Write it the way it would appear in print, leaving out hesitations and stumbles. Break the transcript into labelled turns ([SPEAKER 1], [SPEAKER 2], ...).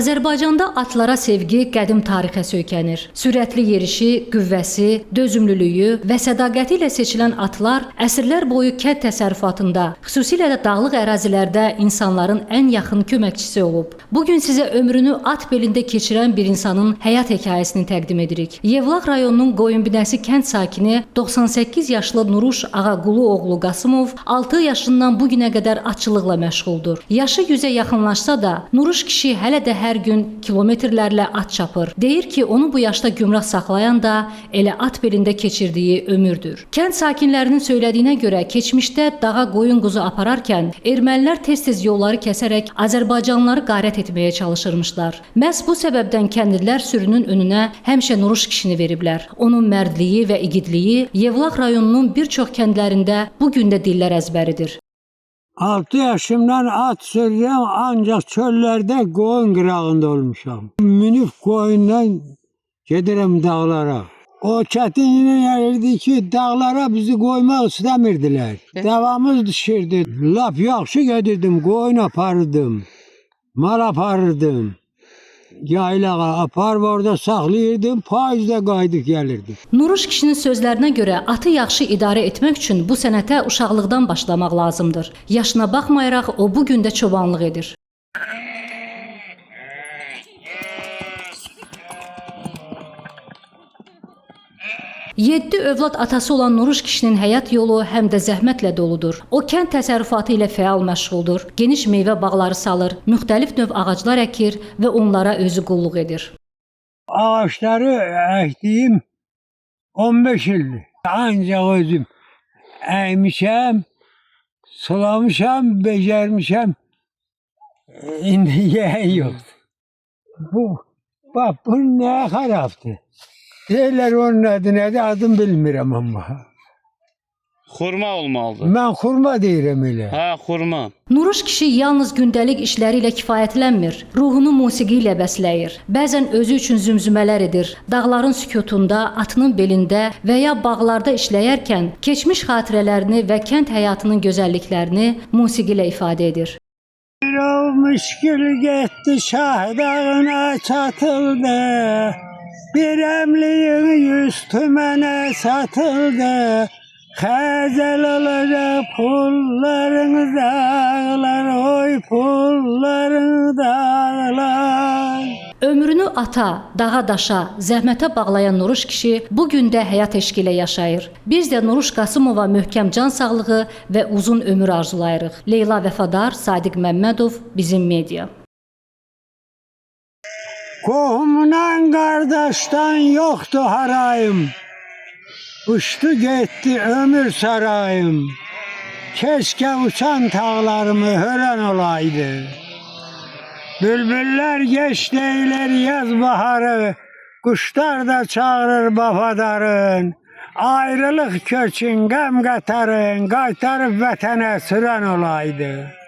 [SPEAKER 1] Azərbaycanda atlara sevgi qədim tarixə söykənir. Sürətli yerişi, qüvvəsi, dözümlülüyü və sədaqəti ilə seçilən atlar əsrlər boyu kənd təsərrüfatında, xüsusilə də dağlıq ərazilərdə insanların ən yaxın köməkçisi olub. Bugün sizə ömrünü at belində keçirən bir insanın həyat hekayəsini təqdim edirik. Yevlax rayonunun Qoyunbinəsi kənd sakini 98 yaşlı Nuruş Ağaqulu oğlu Qasımov 6 yaşından bu günə qədər atçılıqla məşğuldur. Yaşı 100-ə yaxınlaşsa da, Nuruş kişi hələ də hər gün kilometrlərlə at çapır. Deyir ki, onu bu yaşda gümrah saxlayan da elə at belində keçirdiyi ömürdür. Kənd sakinlərinin söylədiyinə görə keçmişdə dağa qoyun quzu apararkən ermənilər tez-tez yolları kəsərək Azərbaycanlıları qarət etməyə çalışırmışlar. Məhz bu səbəbdən kəndlilər sürünün önünə həmişə Nuruş kişini veriblər. Onun mərdliyi və igidliyi Yevlax rayonunun bir çox kəndlərində bu gün də dillər əzbəridir.
[SPEAKER 2] 6 yaşımdan at sürürəm, ancaq çöllərdə qoyun qırağında olmuşam. Minib qoyundan gedirəm dağlara. O çətinliyə gəlirdi ki, dağlara bizi qoymaq istəmirdilər. Davamız düşürdü. Lap yaxşı gedirdim, qoyun aparırdım, mal aparırdım. Yaylağa aparıb orada saxlayırdım, payızda qayıdıb gəlirdim.
[SPEAKER 1] Nuruş kişinin sözlərinə görə atı yaxşı idarə etmək üçün bu sənətə uşaqlıqdan başlamaq lazımdır. Yaşına baxmayaraq o bu gün də çobanlıq edir. 7 övlad atası olan Nuruş kişinin həyat yolu həm də zəhmətlə doludur. O kənd təsərrüfatı ilə fəal məşğuldur. Geniş meyvə bağları salır, müxtəlif növ ağaclar əkir və onlara özü qulluq edir.
[SPEAKER 2] Ağaçları əkdiyim 15 ildir. Ancaq özüm əkmişəm, sulamışam, becərmişəm. İndi yiyən yoxdur. Bax, bu nəyə xarabdır? Deyirlər onun adı nədir, adını bilmirəm amma.
[SPEAKER 3] Xurma olmalıdır.
[SPEAKER 2] Mən xurma deyirəm elə.
[SPEAKER 3] Hə, xurma.
[SPEAKER 1] Nuruş kişi yalnız gündəlik işləri ilə kifayətlənmir. Ruhunu musiqi ilə bəsləyir. Bəzən özü üçün zümzümələr edir. Dağların sükutunda, atının belində və ya bağlarda işləyərkən keçmiş xatirələrini və kənd həyatının gözəlliklərini musiqi ilə ifadə edir.
[SPEAKER 2] Bir o müşkül getdi Şah dağına çatıldı. Bir əmliyin 100 tümənə satıldı. Xəzəl olacaq pullarını dağlar, oy pullarını dağlar.
[SPEAKER 1] Ömrünü ata, dağa daşa, zəhmətə bağlayan Nuruş kişi bu gün də həyat eşqi ilə yaşayır. Biz də Nuruş Qasımova möhkəm can sağlığı və uzun ömür arzulayırıq. Leyla Vəfadar, Sadiq Məmmədov, Bizim Media.
[SPEAKER 2] Qohumdan, qardaşdan yoxdur harayım. Uçdu getdi ömür sarayım. Keşke uçan tağlarımı hörən olaydı. Bülbüller geç deyilər yaz baharı. Quşlar da çağırır bafadarın. Ayrılıq köçün qəm qatarın. Qaytarıb vətənə sürən olaydı.